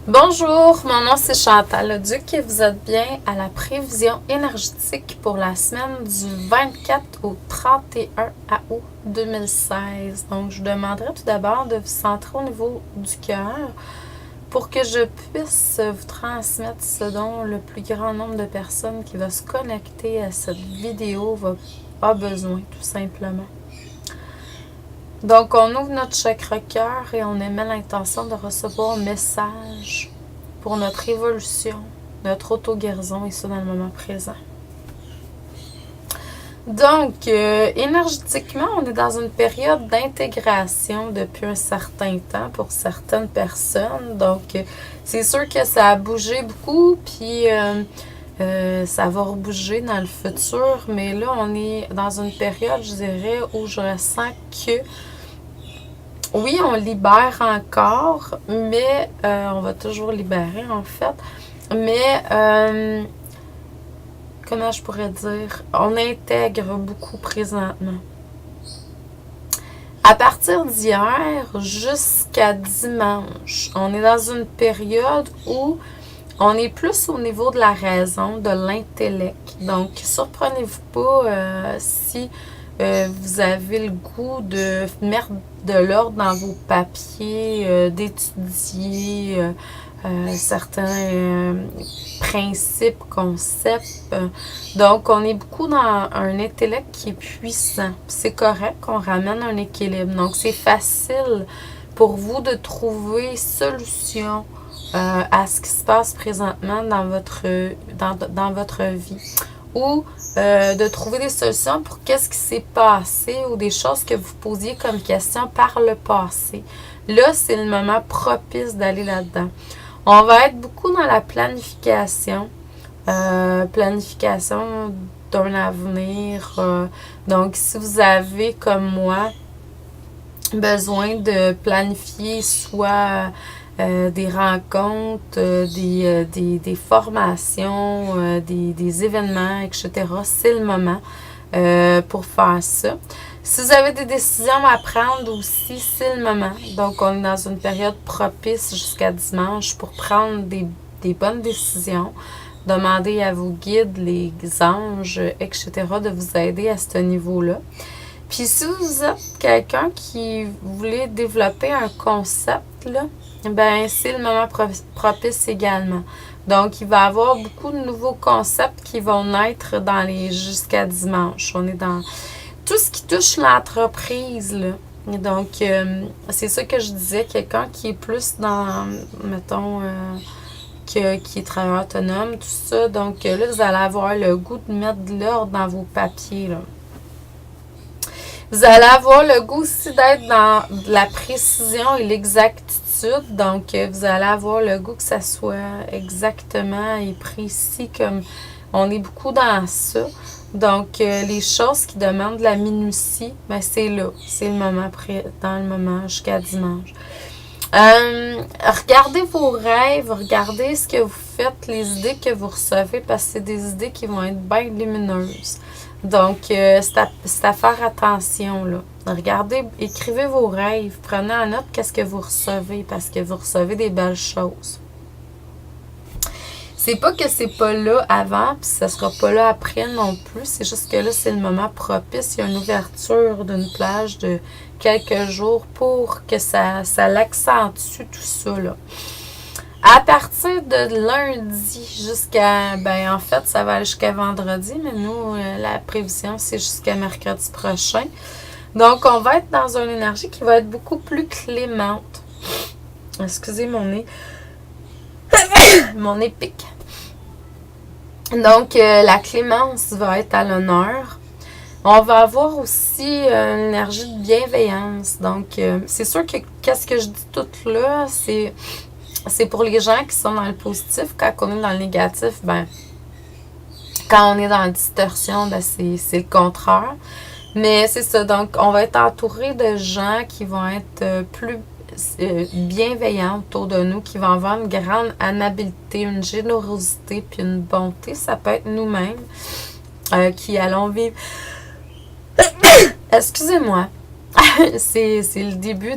Bonjour, mon nom c'est Chantal Leduc et vous êtes bien à la prévision énergétique pour la semaine du 24 au 31 août 2016. Donc, je vous demanderai tout d'abord de vous centrer au niveau du cœur pour que je puisse vous transmettre ce dont le plus grand nombre de personnes qui va se connecter à cette vidéo a besoin, tout simplement. Donc, on ouvre notre chakra cœur et on émet l'intention de recevoir un message pour notre évolution, notre auto-guérison et ça dans le moment présent. Donc, énergétiquement, on est dans une période d'intégration depuis un certain temps pour certaines personnes. Donc, c'est sûr que ça a bougé beaucoup, puis ça va rebouger dans le futur. Mais là, on est dans une période, je dirais, où je ressens que oui, on libère encore, mais on va toujours libérer en fait. Mais comment je pourrais dire? On intègre beaucoup présentement. À partir d'hier jusqu'à dimanche, on est dans une période où on est plus au niveau de la raison, de l'intellect. Donc, surprenez-vous pas si vous avez le goût de mettre de l'ordre dans vos papiers, d'étudier certains principes, concepts. Donc, on est beaucoup dans un intellect qui est puissant. C'est correct qu'on ramène un équilibre. Donc, c'est facile pour vous de trouver solution à ce qui se passe présentement dans votre vie. Ou de trouver des solutions pour qu'est-ce qui s'est passé ou des choses que vous posiez comme question par le passé. Là, c'est le moment propice d'aller là-dedans. On va être beaucoup dans la planification. Planification d'un avenir. Donc, si vous avez, comme moi, besoin de planifier soit des rencontres, des formations, des événements, etc. C'est le moment pour faire ça. Si vous avez des décisions à prendre aussi, c'est le moment. Donc, on est dans une période propice jusqu'à dimanche pour prendre des bonnes décisions. Demandez à vos guides, les anges, etc. de vous aider à ce niveau-là. Puis si vous êtes quelqu'un qui voulait développer un concept, là, ben c'est le moment propice également. Donc, il va y avoir beaucoup de nouveaux concepts qui vont naître jusqu'à dimanche. On est dans tout ce qui touche l'entreprise, là. Donc, c'est ça que je disais, quelqu'un qui est plus dans, mettons, qui est travailleur autonome, tout ça. Donc, là, vous allez avoir le goût de mettre de l'ordre dans vos papiers, là. Vous allez avoir le goût aussi d'être dans la précision et l'exactitude. Donc, vous allez avoir le goût que ça soit exactement et précis comme on est beaucoup dans ça. Donc, les choses qui demandent de la minutie, ben c'est là. C'est le moment dans le moment jusqu'à dimanche. Regardez vos rêves, regardez ce que vous faites, les idées que vous recevez, parce que c'est des idées qui vont être bien lumineuses. Donc, c'est à faire attention, là. Regardez, écrivez vos rêves, prenez en note qu'est-ce que vous recevez, parce que vous recevez des belles choses. C'est pas que c'est pas là avant, puis ça sera pas là après non plus, c'est juste que là, c'est le moment propice. Il y a une ouverture d'une plage de quelques jours pour que ça l'accentue tout ça, là. À partir de lundi jusqu'à, ben en fait, ça va aller jusqu'à vendredi, mais nous, la prévision, c'est jusqu'à mercredi prochain. Donc, on va être dans une énergie qui va être beaucoup plus clémente. Excusez mon nez. Mon nez pique. Donc, la clémence va être à l'honneur. On va avoir aussi une énergie de bienveillance. Donc, c'est sûr que qu'est-ce que je dis tout là, c'est pour les gens qui sont dans le positif. Quand on est dans le négatif, ben, quand on est dans la distorsion, ben, c'est le contraire. Mais c'est ça. Donc, on va être entouré de gens qui vont être plus bienveillants autour de nous, qui vont avoir une grande amabilité, une générosité, puis une bonté. Ça peut être nous-mêmes qui allons vivre. Excusez-moi. C'est le début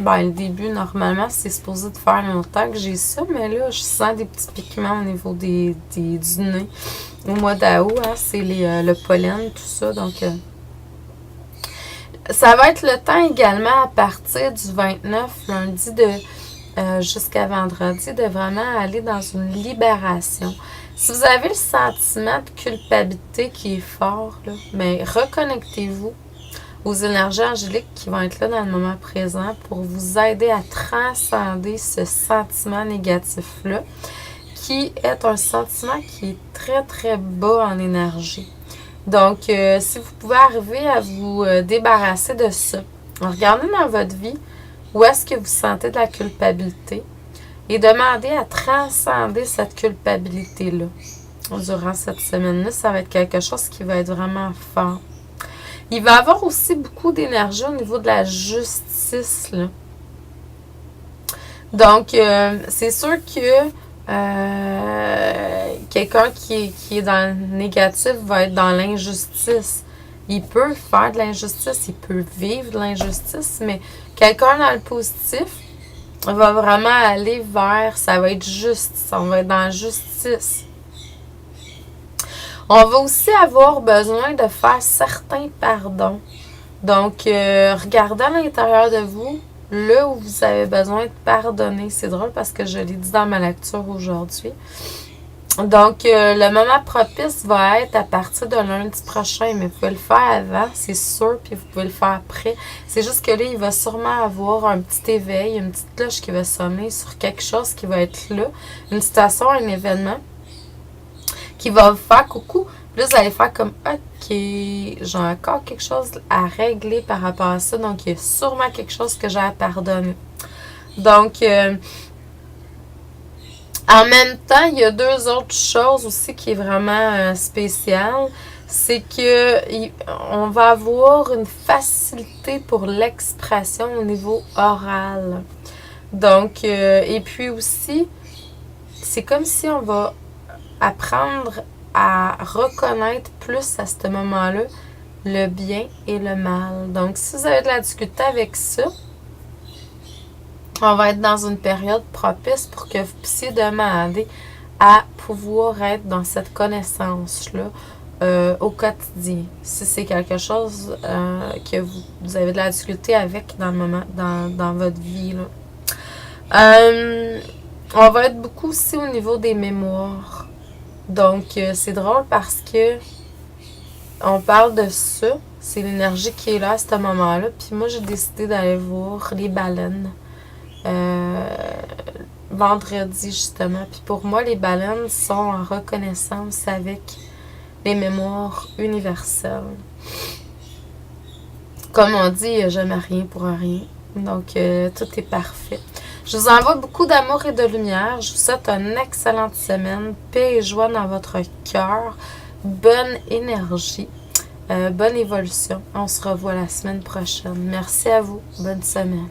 Ben, le début, normalement, c'est supposé de faire longtemps que j'ai ça, mais là, je sens des petits piquements au niveau du nez. Au mois d'août, hein, c'est le pollen, tout ça, donc... ça va être le temps également à partir du 29, lundi, jusqu'à vendredi, de vraiment aller dans une libération. Si vous avez le sentiment de culpabilité qui est fort, là, mais reconnectez-vous aux énergies angéliques qui vont être là dans le moment présent pour vous aider à transcender ce sentiment négatif-là, qui est un sentiment qui est très, très bas en énergie. Donc, si vous pouvez arriver à vous débarrasser de ça, regardez dans votre vie où est-ce que vous sentez de la culpabilité et demandez à transcender cette culpabilité-là. Durant cette semaine-là, ça va être quelque chose qui va être vraiment fort. Il va y avoir aussi beaucoup d'énergie au niveau de la justice, là. Donc, c'est sûr que quelqu'un qui est dans le négatif va être dans l'injustice. Il peut faire de l'injustice, il peut vivre de l'injustice, mais quelqu'un dans le positif va vraiment aller vers, ça va être juste, on va être dans la justice. On va aussi avoir besoin de faire certains pardons. Donc, regardez à l'intérieur de vous, là où vous avez besoin de pardonner. C'est drôle parce que je l'ai dit dans ma lecture aujourd'hui. Donc, le moment propice va être à partir de lundi prochain, mais vous pouvez le faire avant, c'est sûr, puis vous pouvez le faire après. C'est juste que là, il va sûrement avoir un petit éveil, une petite cloche qui va sonner sur quelque chose qui va être là, une situation, un événement qui va vous faire coucou. Puis là, vous allez faire comme, OK, j'ai encore quelque chose à régler par rapport à ça, donc il y a sûrement quelque chose que j'ai à pardonner. Donc, en même temps, il y a deux autres choses aussi qui est vraiment spéciale. C'est que on va avoir une facilité pour l'expression au niveau oral. Donc, et puis aussi, c'est comme si on va apprendre à reconnaître plus à ce moment-là le bien et le mal. Donc, si vous avez de la difficulté avec ça, on va être dans une période propice pour que vous puissiez demander à pouvoir être dans cette connaissance-là au quotidien. Si c'est quelque chose que vous avez de la difficulté avec dans le moment, dans votre vie, là. On va être beaucoup aussi au niveau des mémoires. Donc, c'est drôle parce que on parle de ça. C'est l'énergie qui est là à ce moment-là. Puis moi, j'ai décidé d'aller voir les baleines. Vendredi, justement. Puis pour moi, les baleines sont en reconnaissance avec les mémoires universelles. Comme on dit, il n'y a jamais rien pour rien. Donc, tout est parfait. Je vous envoie beaucoup d'amour et de lumière. Je vous souhaite une excellente semaine. Paix et joie dans votre cœur. Bonne énergie. Bonne évolution. On se revoit la semaine prochaine. Merci à vous. Bonne semaine.